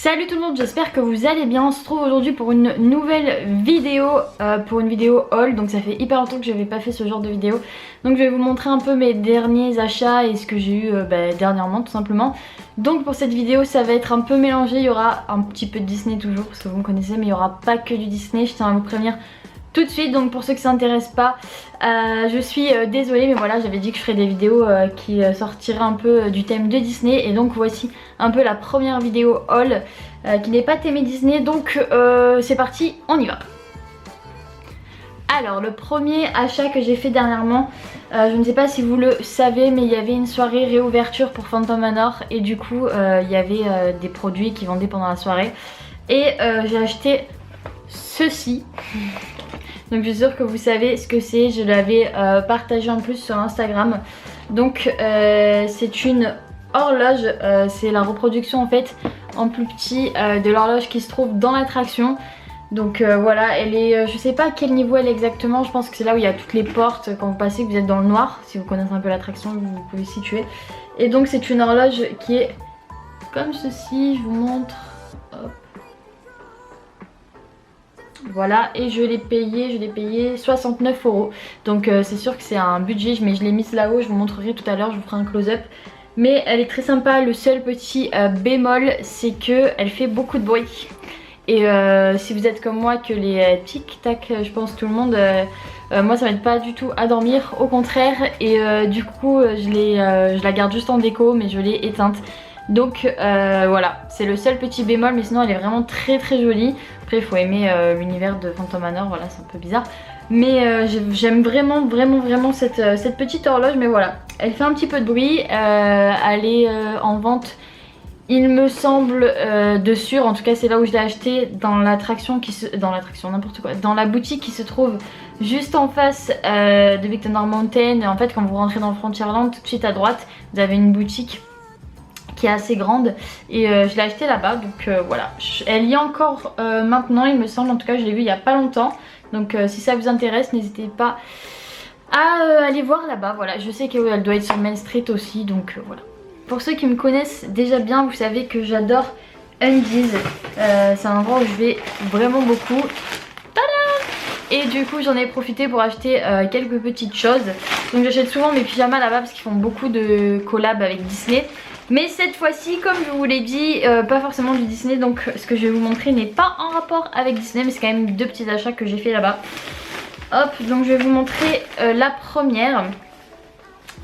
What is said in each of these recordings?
Salut tout le monde, j'espère que vous allez bien. On se retrouve aujourd'hui pour une nouvelle vidéo, haul. Donc ça fait hyper longtemps que je n'avais pas fait ce genre de vidéo. Donc je vais vous montrer un peu mes derniers achats et ce que j'ai eu dernièrement tout simplement. Donc pour cette vidéo ça va être un peu mélangé, il y aura un petit peu de Disney toujours parce que vous me connaissez, mais il n'y aura pas que du Disney, je tiens à vous prévenir tout de suite. Donc pour ceux qui ne s'intéressent pas, je suis désolée, mais voilà, j'avais dit que je ferais des vidéos qui sortiraient un peu du thème de Disney. Et donc voici un peu la première vidéo haul qui n'est pas thème Disney. Donc c'est parti, on y va. Alors le premier achat que j'ai fait dernièrement, je ne sais pas si vous le savez, mais il y avait une soirée réouverture pour Phantom Manor. Et du coup il y avait des produits qui vendaient pendant la soirée. Et j'ai acheté ceci. Donc je suis sûre que vous savez ce que c'est, je l'avais partagé en plus sur Instagram. Donc c'est une horloge, c'est la reproduction en fait en plus petit de l'horloge qui se trouve dans l'attraction. Donc voilà, elle est, je sais pas à quel niveau elle est exactement, je pense que c'est là où il y a toutes les portes quand vous passez, que vous êtes dans le noir. Si vous connaissez un peu l'attraction, vous pouvez situer. Et donc c'est une horloge qui est comme ceci, je vous montre. Hop. Voilà, et je l'ai payé 69 €. Donc c'est sûr que c'est un budget, mais je l'ai mise là-haut, je vous montrerai tout à l'heure, je vous ferai un close-up. Mais elle est très sympa, le seul petit bémol, c'est que elle fait beaucoup de bruit. Et si vous êtes comme moi, que les tic-tac, je pense tout le monde, moi ça m'aide pas du tout à dormir, au contraire. Et du coup je la garde juste en déco, mais je l'ai éteinte. Donc voilà, c'est le seul petit bémol, mais sinon elle est vraiment très très jolie. Après il faut aimer l'univers de Phantom Manor, voilà, c'est un peu bizarre. Mais j'aime vraiment cette petite horloge, mais voilà. Elle fait un petit peu de bruit, elle est en vente, il me semble, de sûr. En tout cas c'est là où je l'ai acheté, dans l'attraction n'importe quoi, dans la boutique qui se trouve juste en face de Big Thunder Mountain. En fait quand vous rentrez dans Frontierland, tout de suite à droite, vous avez une boutique qui est assez grande et je l'ai acheté là-bas. Donc voilà, elle y est encore maintenant il me semble, en tout cas je l'ai vu il y a pas longtemps. Donc si ça vous intéresse, n'hésitez pas à aller voir là-bas. Voilà, je sais qu'elle doit être sur Main Street aussi, donc voilà. Pour ceux qui me connaissent déjà bien, vous savez que j'adore Undies. C'est un endroit où je vais vraiment beaucoup. Et du coup j'en ai profité pour acheter quelques petites choses. Donc j'achète souvent mes pyjamas là-bas parce qu'ils font beaucoup de collabs avec Disney. Mais cette fois-ci, comme je vous l'ai dit, pas forcément du Disney. Donc ce que je vais vous montrer n'est pas en rapport avec Disney, mais c'est quand même deux petits achats que j'ai fait là-bas. Hop, donc je vais vous montrer la première.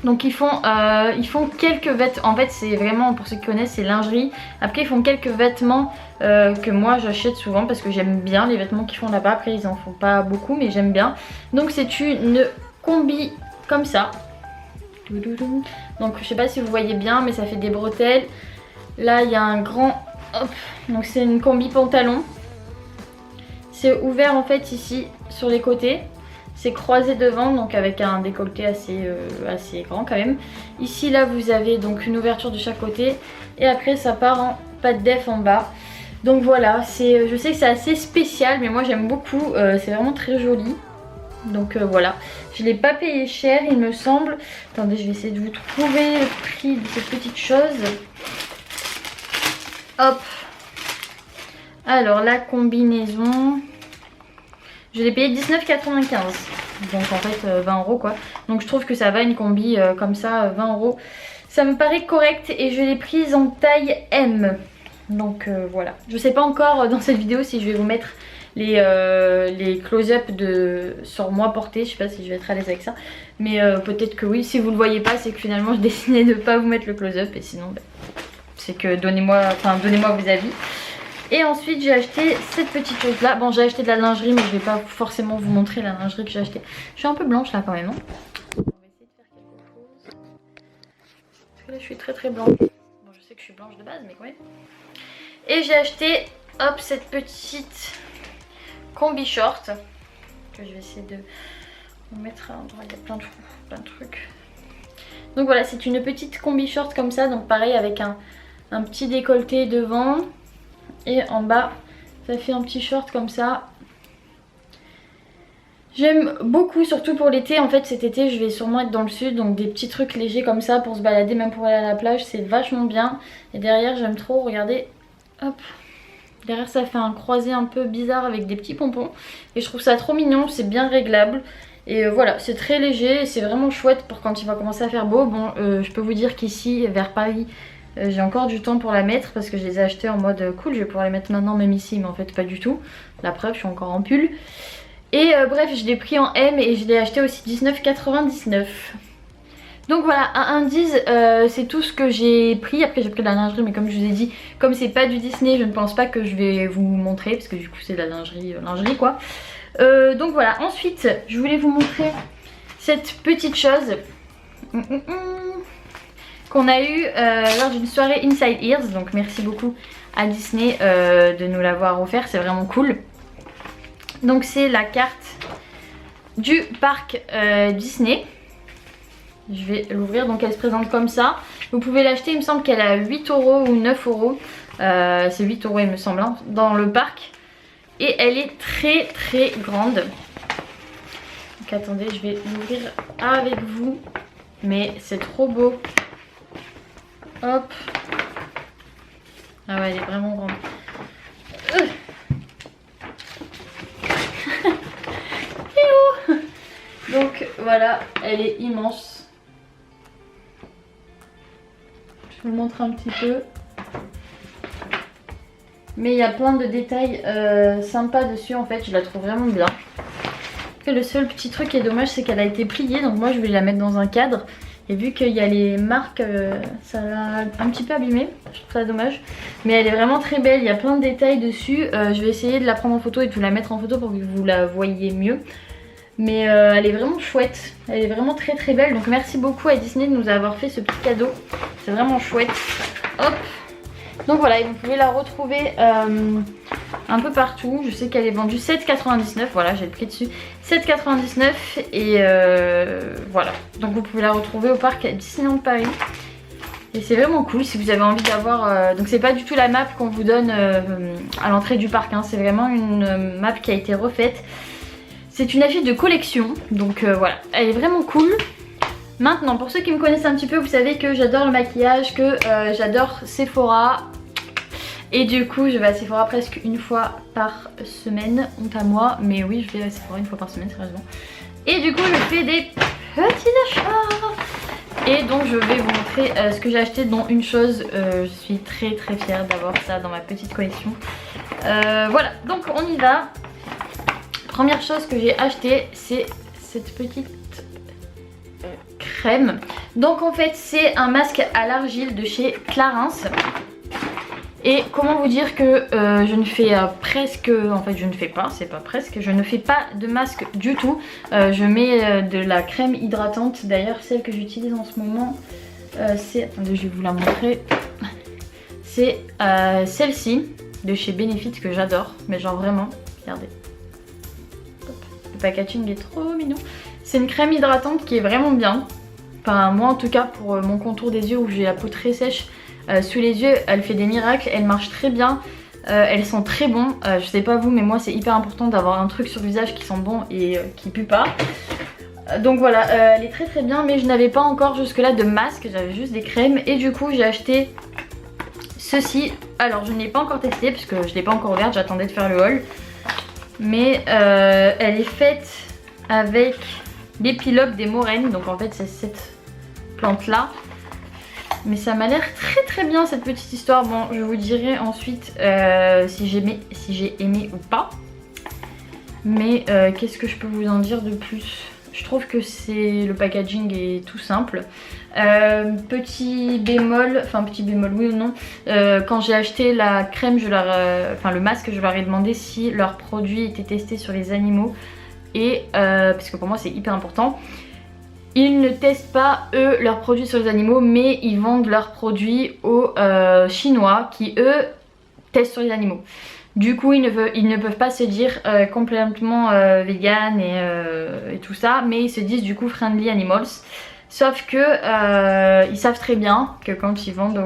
Donc ils font quelques vêtements. En fait c'est vraiment, pour ceux qui connaissent, c'est lingerie. Après ils font quelques vêtements que moi j'achète souvent parce que j'aime bien les vêtements qu'ils font là-bas. Après ils en font pas beaucoup, mais j'aime bien. Donc c'est une combi comme ça. Donc je sais pas si vous voyez bien, mais ça fait des bretelles. Là il y a un grand, hop, donc c'est une combi pantalon. C'est ouvert en fait ici sur les côtés. C'est croisé devant, donc avec un décolleté assez grand quand même. Ici là vous avez donc une ouverture de chaque côté. Et après ça part en patte def en bas. Donc voilà, je sais que c'est assez spécial, mais moi j'aime beaucoup, c'est vraiment très joli. Donc voilà, je ne l'ai pas payé cher il me semble. Attendez, je vais essayer de vous trouver le prix de cette petite chose. Hop. Alors la combinaison, je l'ai payé 19,95 €. Donc en fait 20 € quoi. Donc je trouve que ça va, une combi comme ça, 20 €. Ça me paraît correct et je l'ai prise en taille M. Donc voilà. Je sais pas encore dans cette vidéo si je vais vous mettre les close-up sur moi porté. Je sais pas si je vais être à l'aise avec ça, mais peut-être que oui. Si vous le voyez pas, c'est que finalement je décidais de pas vous mettre le close-up, et sinon c'est que donnez-moi vos avis. Et ensuite j'ai acheté cette petite chose là. Bon, j'ai acheté de la lingerie, mais je vais pas forcément vous montrer la lingerie que j'ai acheté. Je suis un peu blanche là quand même, hein. On va essayer de faire quelque chose, parce que là je suis très blanche. Bon, je sais que je suis blanche de base, mais quand même. Et j'ai acheté, hop, cette petite combi short que je vais essayer de vous mettre à l'endroit. Il y a plein de trucs. Donc voilà, c'est une petite combi short comme ça. Donc pareil, avec un petit décolleté devant. Et en bas ça fait un petit short comme ça. J'aime beaucoup, surtout pour l'été. En fait cet été je vais sûrement être dans le sud, donc des petits trucs légers comme ça pour se balader, même pour aller à la plage, c'est vachement bien. Et derrière j'aime trop, regardez, hop, Derrière ça fait un croisé un peu bizarre avec des petits pompons. Et je trouve ça trop mignon, c'est bien réglable. Et voilà, c'est très léger et c'est vraiment chouette pour quand il va commencer à faire beau. Bon, je peux vous dire qu'ici, vers Paris, j'ai encore du temps pour la mettre parce que je les ai achetés en mode cool. Je vais pouvoir les mettre maintenant même ici, mais en fait pas du tout. La preuve, je suis encore en pull. Et bref, je l'ai pris en M et je l'ai acheté aussi 19,99 €. Donc voilà, un indice, c'est tout ce que j'ai pris. Après j'ai pris de la lingerie, mais comme je vous ai dit, comme c'est pas du Disney, je ne pense pas que je vais vous montrer parce que du coup c'est de la lingerie, lingerie quoi. Donc voilà, ensuite je voulais vous montrer cette petite chose qu'on a eu lors d'une soirée Inside Ears. Donc merci beaucoup à Disney de nous l'avoir offert, c'est vraiment cool. Donc c'est la carte du parc Disney. Je vais l'ouvrir, donc elle se présente comme ça. Vous pouvez l'acheter, il me semble qu'elle est à 8 € ou 9 €. C'est 8 € il me semble, hein, dans le parc. Et elle est très très grande. Donc attendez, je vais l'ouvrir avec vous. Mais c'est trop beau. Hop. Ah ouais, elle est vraiment grande. Donc voilà, elle est immense. Je vous montre un petit peu. Mais il y a plein de détails sympas dessus en fait, je la trouve vraiment bien. Et le seul petit truc qui est dommage, c'est qu'elle a été pliée, donc moi je vais la mettre dans un cadre. Et vu qu'il y a les marques, ça l'a un petit peu abîmée, je trouve ça dommage. Mais elle est vraiment très belle, il y a plein de détails dessus. Je vais essayer de la prendre en photo et de vous la mettre en photo pour que vous la voyiez mieux. Mais elle est vraiment chouette, elle est vraiment très très belle. Donc merci beaucoup à Disney de nous avoir fait ce petit cadeau, c'est vraiment chouette. Hop. Donc voilà, et vous pouvez la retrouver un peu partout. Je sais qu'elle est vendue 7,99 €, voilà, j'ai le prix dessus, 7,99 € et voilà. Donc vous pouvez la retrouver au parc Disneyland Paris. Et c'est vraiment cool si vous avez envie d'avoir... donc c'est pas du tout la map qu'on vous donne à l'entrée du parc, hein. C'est vraiment une map qui a été refaite. C'est une affiche de collection, donc voilà, elle est vraiment cool. Maintenant, pour ceux qui me connaissent un petit peu, vous savez que j'adore le maquillage, que j'adore Sephora. Et du coup, je vais à Sephora presque une fois par semaine, honte à moi. Mais oui, je vais à Sephora une fois par semaine, sérieusement. Et du coup, je fais des petits achats. Et donc, je vais vous montrer ce que j'ai acheté, dont une chose. Je suis très très fière d'avoir ça dans ma petite collection. Voilà, donc on y va. Première chose que j'ai acheté, c'est cette petite crème. Donc en fait c'est un masque à l'argile de chez Clarins. Et comment vous dire que je ne fais presque, en fait je ne fais pas, c'est pas presque, je ne fais pas de masque du tout. Je mets de la crème hydratante, d'ailleurs celle que j'utilise en ce moment c'est, attendez je vais vous la montrer. C'est celle-ci de chez Benefit que j'adore, mais genre vraiment, regardez. Le packaging est trop mignon. C'est une crème hydratante qui est vraiment bien. Enfin moi en tout cas pour mon contour des yeux où j'ai la peau très sèche sous les yeux, elle fait des miracles, elle marche très bien. Elles sont très bons, je sais pas vous mais moi c'est hyper important d'avoir un truc sur le visage qui sent bon et qui pue pas. Donc voilà, elle est très très bien, mais je n'avais pas encore jusque là de masque, j'avais juste des crèmes. Et du coup j'ai acheté ceci. Alors je ne l'ai pas encore testé parce que je ne l'ai pas encore ouverte, j'attendais de faire le haul. Mais elle est faite avec l'épilogue des moraines, donc en fait c'est cette plante là. Mais ça m'a l'air très très bien cette petite histoire. Bon, je vous dirai ensuite si j'ai aimé ou pas. Mais qu'est-ce que je peux vous en dire de plus? Je trouve que le packaging est tout simple. Petit bémol, enfin petit bémol oui ou non, quand j'ai acheté la crème, le masque, je leur ai demandé si leur produit était testé sur les animaux. Et parce que pour moi c'est hyper important. Ils ne testent pas eux leurs produits sur les animaux, mais ils vendent leurs produits aux Chinois qui eux testent sur les animaux. Du coup ils ne peuvent pas se dire complètement vegan et tout ça, mais ils se disent du coup friendly animals. Sauf que ils savent très bien que quand ils vendent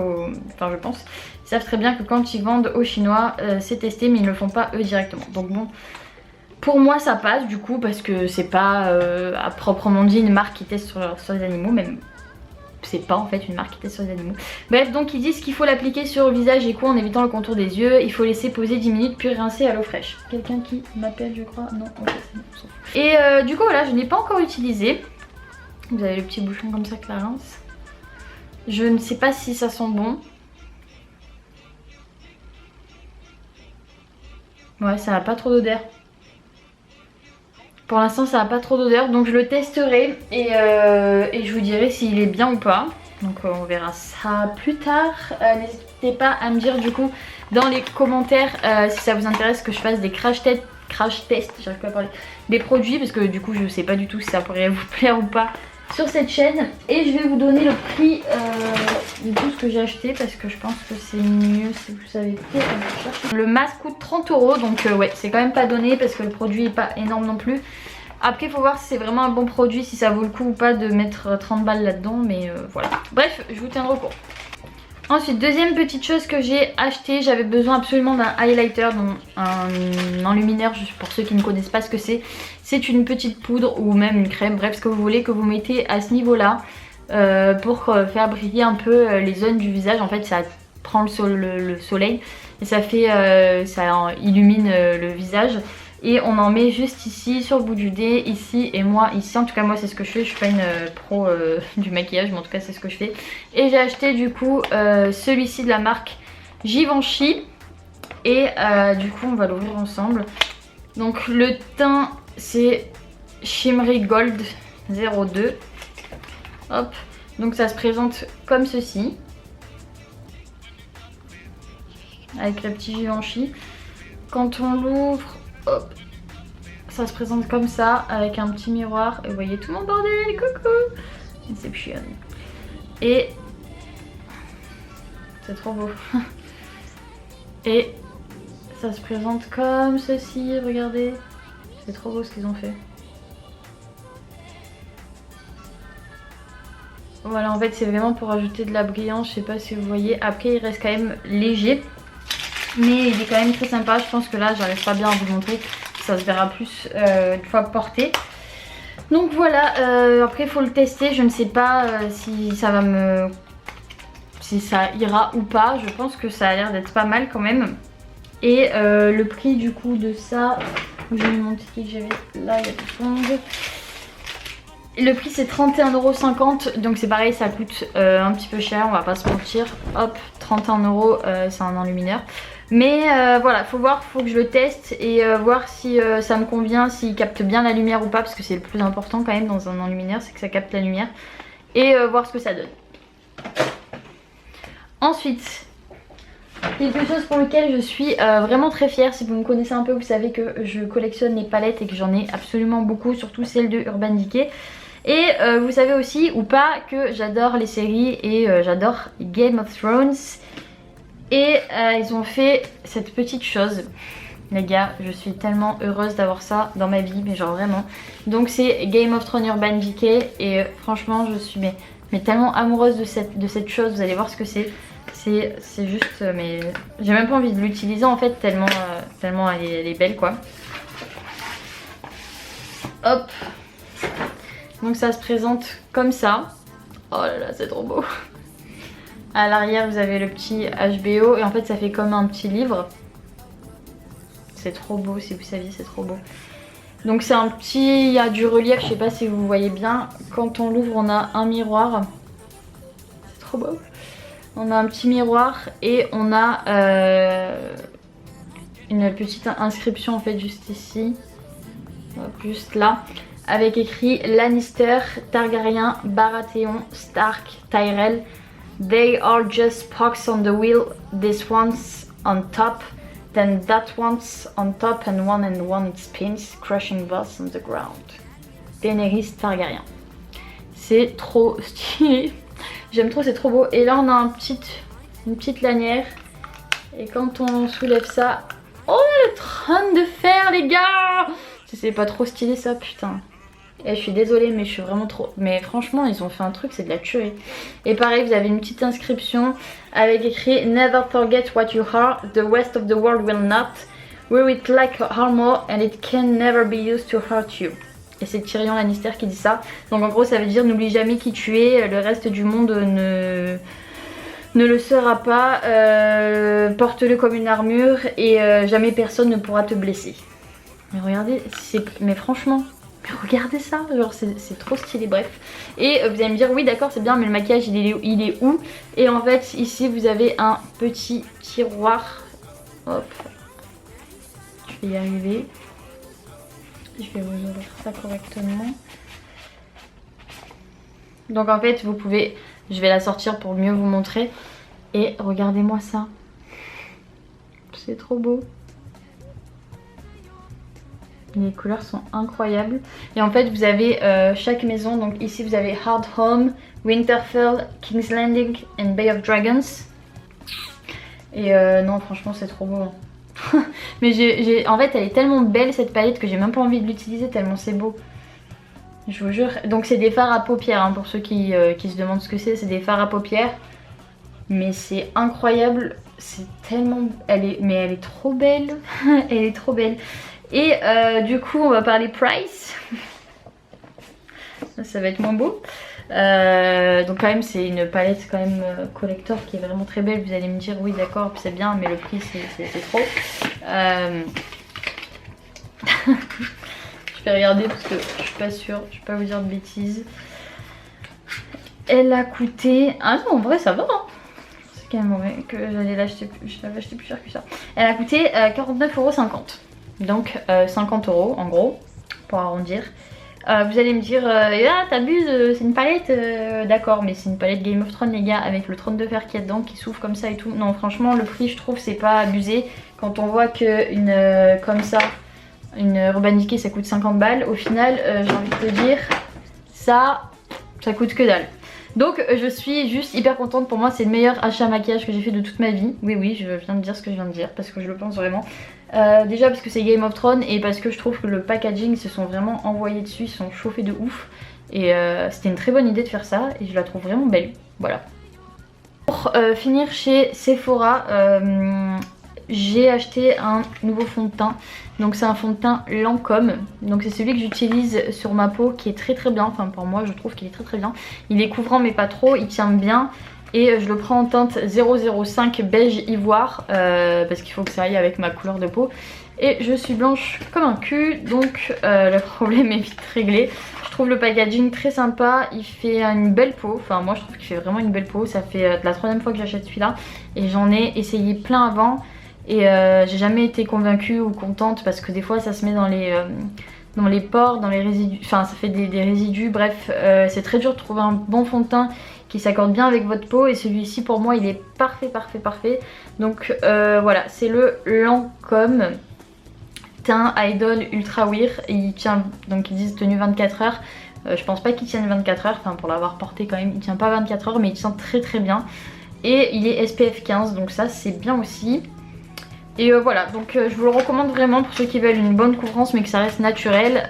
enfin je pense, ils savent très bien que quand ils vendent aux Chinois c'est testé, mais ils ne le font pas eux directement. Donc bon, pour moi ça passe du coup parce que c'est pas à proprement dit une marque qui teste sur les animaux, même c'est pas en fait une marque qui teste sur les animaux. Bref, donc ils disent qu'il faut l'appliquer sur le visage et quoi en évitant le contour des yeux. Il faut laisser poser 10 minutes puis rincer à l'eau fraîche. Quelqu'un qui m'appelle je crois. Non, ok c'est bon, on s'en fout. Et du coup voilà, je n'ai pas encore utilisé. Vous avez le petit bouchon comme ça que la rince. Je ne sais pas si ça sent bon. Ouais, ça n'a pas trop d'odeur. Pour l'instant ça n'a pas trop d'odeur, donc je le testerai et je vous dirai s'il est bien ou pas. Donc on verra ça plus tard. N'hésitez pas à me dire du coup dans les commentaires si ça vous intéresse que je fasse des crash tests, j'arrive pas à parler, des produits, parce que du coup je sais pas du tout si ça pourrait vous plaire ou pas sur cette chaîne. Et je vais vous donner le prix de tout ce que j'ai acheté, parce que je pense que c'est mieux si vous savez quoi. Le masque coûte 30 €, donc ouais c'est quand même pas donné parce que le produit est pas énorme non plus. Après il faut voir si c'est vraiment un bon produit, si ça vaut le coup ou pas de mettre 30 balles là-dedans, mais voilà. Bref, je vous tiendrai au courant. Ensuite, deuxième petite chose que j'ai acheté, j'avais besoin absolument d'un highlighter, donc un enlumineur, pour ceux qui ne connaissent pas ce que c'est. C'est une petite poudre ou même une crème, bref ce que vous voulez, que vous mettez à ce niveau-là pour faire briller un peu les zones du visage. En fait ça prend le soleil et ça illumine le visage. Et on en met juste ici sur le bout du nez, ici et moi ici. En tout cas moi c'est ce que je fais, je suis pas une pro du maquillage, mais en tout cas c'est ce que je fais. Et j'ai acheté du coup celui-ci de la marque Givenchy. Et du coup on va l'ouvrir ensemble. Donc le teint c'est Shimmery Gold 02. Hop, donc ça se présente comme ceci. Avec le petit Givenchy. Quand on l'ouvre, hop, ça se présente comme ça avec un petit miroir. Et vous voyez tout mon bordel, coucou Inception. Et c'est trop beau. Et ça se présente comme ceci, regardez. C'est trop beau ce qu'ils ont fait. Voilà, en fait c'est vraiment pour ajouter de la brillance, je sais pas si vous voyez. Après il reste quand même léger, mais il est quand même très sympa. Je pense que là j'arrive pas bien à vous montrer, ça se verra plus une fois porté. Donc voilà, après il faut le tester, je ne sais pas si ça ira ou pas. Je pense que ça a l'air d'être pas mal quand même. Et le prix du coup de ça, j'ai mis mon ticket que j'avais là, il y a tout le monde. Le prix c'est 31,50 €, donc c'est pareil, ça coûte un petit peu cher, on va pas se mentir. Hop, 31 €, c'est un enlumineur. Mais voilà, faut voir, faut que je le teste et voir si ça me convient, s'il capte bien la lumière ou pas, parce que c'est le plus important quand même dans un enlumineur, c'est que ça capte la lumière. Et voir ce que ça donne. Ensuite, quelque chose pour lequel je suis vraiment très fière. Si vous me connaissez un peu, vous savez que je collectionne les palettes et que j'en ai absolument beaucoup, surtout celles de Urban Decay. Et vous savez aussi ou pas que j'adore les séries et j'adore Game of Thrones. Et ils ont fait cette petite chose. Les gars, je suis tellement heureuse d'avoir ça dans ma vie, mais genre vraiment. Donc c'est Game of Thrones Urban Decay et franchement je suis mais tellement amoureuse de cette chose. Vous allez voir ce que c'est. C'est juste, mais j'ai même pas envie de l'utiliser en fait, tellement elle est belle quoi. Hop. Donc ça se présente comme ça. Oh là là, c'est trop beau. À l'arrière vous avez le petit HBO et en fait ça fait comme un petit livre. C'est trop beau, si vous saviez, c'est trop beau. Donc c'est un petit, il y a du relief, je sais pas si vous voyez bien. Quand on l'ouvre on a un miroir. C'est trop beau. On a un petit miroir et on a une petite inscription en fait juste ici. Hop, juste là. Avec écrit Lannister, Targaryen, Baratheon, Stark, Tyrell. They are just spokes on the wheel. This one's on top. Then that one's on top and one it spins, crushing boss on the ground. Daenerys Targaryen. C'est trop stylé. J'aime trop, c'est trop beau. Et là on a une petite lanière. Et quand on soulève ça... Oh le trône de fer les gars! C'est pas trop stylé ça, putain. Et je suis désolée mais je suis vraiment trop... Mais franchement ils ont fait un truc, c'est de la tuerie. Et pareil vous avez une petite inscription avec écrit Never forget what you are, the rest of the world will not. Wear it like armor and it can never be used to hurt you. Et c'est Tyrion Lannister qui dit ça. Donc en gros ça veut dire n'oublie jamais qui tu es, le reste du monde ne le sera pas. Porte-le comme une armure et jamais personne ne pourra te blesser. Mais regardez, mais franchement, mais regardez ça, genre c'est trop stylé, bref. Et vous allez me dire oui d'accord c'est bien mais le maquillage il est où? Et en fait ici vous avez un petit tiroir. Hop, je vais y arriver. Je vais vous ouvrir ça correctement. Donc en fait vous pouvez, je vais la sortir pour mieux vous montrer. Et regardez-moi ça. C'est trop beau. Les couleurs sont incroyables. Et en fait vous avez chaque maison. Donc ici vous avez Hardhome, Winterfell, King's Landing et Bay of Dragons. Et non franchement c'est trop beau. Mais en fait elle est tellement belle cette palette que j'ai même pas envie de l'utiliser tellement c'est beau. Je vous jure. Donc c'est des fards à paupières hein, pour ceux qui se demandent ce que c'est. C'est des fards à paupières. Mais c'est incroyable. C'est tellement... Mais elle est trop belle. Elle est trop belle. Et du coup on va parler price. Ça va être moins beau. Donc quand même c'est une palette quand même collector qui est vraiment très belle. Vous allez me dire oui d'accord c'est bien mais le prix c'est trop. Je vais regarder parce que je suis pas sûre, je vais pas vous dire de bêtises. Elle a coûté... Ah non en vrai ça va hein. C'est quand même mauvais que j'allais l'acheter je l'avais acheté plus cher que ça. Elle a coûté 49,50 €. Donc 50 € en gros pour arrondir. Vous allez me dire ah t'abuses c'est une palette d'accord mais c'est une palette Game of Thrones les gars avec le trône de fer qu'il y a dedans qui s'ouvre comme ça et tout. Non franchement le prix je trouve c'est pas abusé quand on voit que une comme ça une Urban Decay ça coûte 50 balles. Au final j'ai envie de te dire ça coûte que dalle. Donc je suis juste hyper contente, pour moi c'est le meilleur achat maquillage que j'ai fait de toute ma vie. Oui je viens de dire ce que je viens de dire parce que je le pense vraiment. Déjà parce que c'est Game of Thrones et parce que je trouve que le packaging ils se sont vraiment envoyés dessus, ils sont chauffés de ouf. Et c'était une très bonne idée de faire ça et je la trouve vraiment belle, voilà. Pour finir chez Sephora, j'ai acheté un nouveau fond de teint. Donc c'est un fond de teint Lancôme. Donc c'est celui que j'utilise sur ma peau qui est très très bien. Enfin pour moi je trouve qu'il est très très bien. Il est couvrant mais pas trop, il tient bien. Et je le prends en teinte 005 beige ivoire parce qu'il faut que ça aille avec ma couleur de peau. Et je suis blanche comme un cul donc le problème est vite réglé. Je trouve le packaging très sympa, il fait une belle peau. Enfin moi je trouve qu'il fait vraiment une belle peau. Ça fait la 3e fois que j'achète celui-là. Et j'en ai essayé plein avant. Et j'ai jamais été convaincue ou contente parce que des fois ça se met dans les pores, dans les résidus, enfin ça fait des résidus, bref c'est très dur de trouver un bon fond de teint qui s'accorde bien avec votre peau et celui-ci pour moi il est parfait. Donc voilà c'est le Lancôme teint Idol Ultra Wear et il tient, donc ils disent tenue 24 heures. Je pense pas qu'il tienne 24 heures, enfin pour l'avoir porté quand même il tient pas 24 heures mais il tient très très bien. Et il est SPF 15 donc ça c'est bien aussi. Et voilà, donc je vous le recommande vraiment pour ceux qui veulent une bonne couvrance mais que ça reste naturel.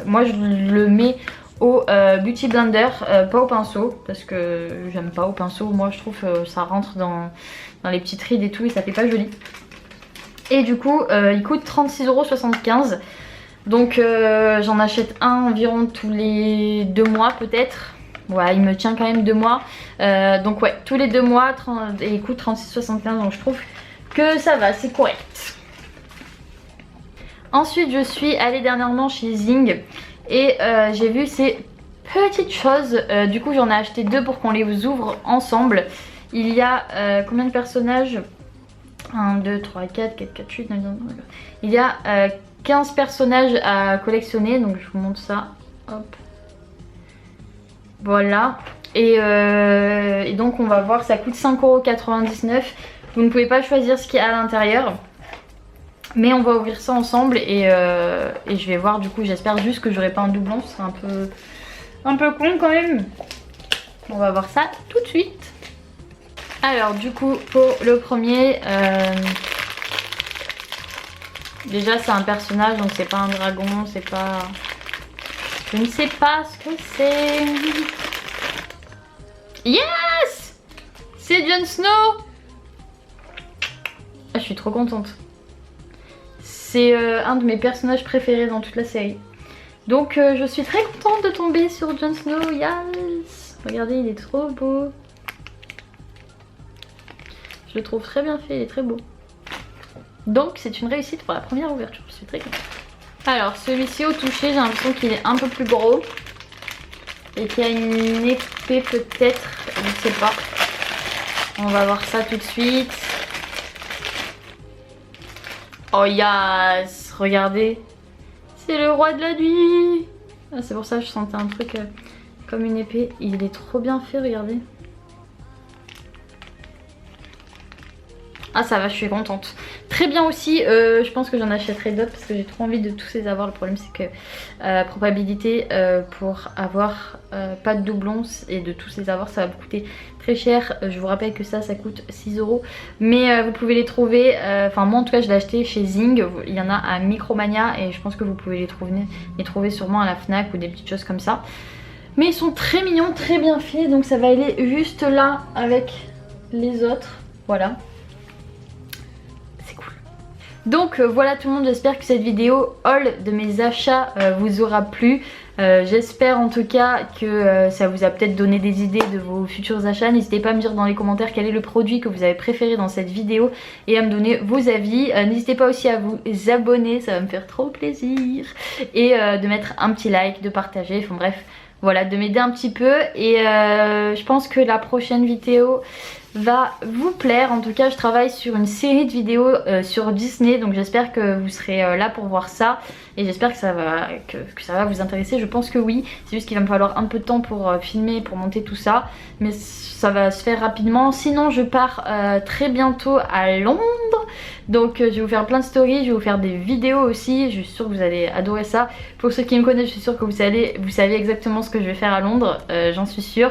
Moi je le mets au Beauty Blender, pas au pinceau, parce que j'aime pas au pinceau. Moi je trouve que ça rentre dans les petites rides et tout et ça fait pas joli. Et du coup il coûte 36,75 €. Donc j'en achète un environ tous les 2 mois peut-être. Ouais il me tient quand même 2 mois. Donc ouais tous les 2 mois et il coûte 36,75 €, donc je trouve que ça va, c'est correct. Ensuite je suis allée dernièrement chez Zing et j'ai vu ces petites choses. Du coup j'en ai acheté 2 pour qu'on les ouvre ensemble. Il y a combien de personnages? 1, 2, 3, 4, 4, 4, 8, 9, 10. Il y a 15 personnages à collectionner, donc je vous montre ça. Hop. Voilà. Et donc on va voir, ça coûte 5,99 €. Vous ne pouvez pas choisir ce qu'il y a à l'intérieur. Mais on va ouvrir ça ensemble et je vais voir du coup, j'espère juste que j'aurai pas un doublon, ce serait un peu con quand même. On va voir ça tout de suite. Alors du coup pour le premier, déjà c'est un personnage donc c'est pas un dragon, c'est pas... Je ne sais pas ce que c'est. Yes! C'est Jon Snow! Je suis trop contente. C'est un de mes personnages préférés dans toute la série. Donc je suis très contente de tomber sur Jon Snow, yes. Regardez, il est trop beau. Je le trouve très bien fait, il est très beau. Donc c'est une réussite pour la première ouverture, je suis très contente. Alors celui-ci au toucher, j'ai l'impression qu'il est un peu plus gros. Et qu'il y a une épée peut-être, je sais pas. On va voir ça tout de suite. Oh yes, regardez. C'est le roi de la nuit. Ah, c'est pour ça que je sentais un truc comme une épée. Il est trop bien fait, regardez. Ah ça va, je suis contente. Très bien aussi, je pense que j'en achèterai d'autres parce que j'ai trop envie de tous les avoir. Le problème c'est que probabilité pour avoir pas de doublons et de tous les avoir, ça va vous coûter très cher. Je vous rappelle que ça coûte 6 €. Mais vous pouvez les trouver, enfin moi en tout cas je l'ai acheté chez Zing. Il y en a à Micromania et je pense que vous pouvez les trouver sûrement à la Fnac ou des petites choses comme ça. Mais ils sont très mignons, très bien faits, donc ça va aller juste là avec les autres, voilà. Donc voilà tout le monde, j'espère que cette vidéo haul de mes achats vous aura plu. J'espère en tout cas que ça vous a peut-être donné des idées de vos futurs achats. N'hésitez pas à me dire dans les commentaires quel est le produit que vous avez préféré dans cette vidéo et à me donner vos avis. N'hésitez pas aussi à vous abonner, ça va me faire trop plaisir. Et de mettre un petit like, de partager, enfin bref, voilà, de m'aider un petit peu. Et je pense que la prochaine vidéo va vous plaire. En tout cas je travaille sur une série de vidéos sur Disney, donc j'espère que vous serez là pour voir ça et j'espère que ça va vous intéresser. Je pense que oui, c'est juste qu'il va me falloir un peu de temps pour filmer, pour monter tout ça, mais ça va se faire rapidement. Sinon je pars très bientôt à Londres, donc je vais vous faire plein de stories, je vais vous faire des vidéos aussi. Je suis sûre que vous allez adorer ça. Pour ceux qui me connaissent, je suis sûre que vous savez exactement ce que je vais faire à Londres, j'en suis sûre.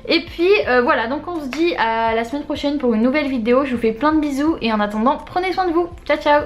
Et puis voilà, donc on se dit à la semaine prochaine pour une nouvelle vidéo. Je vous fais plein de bisous et en attendant, prenez soin de vous. Ciao ciao.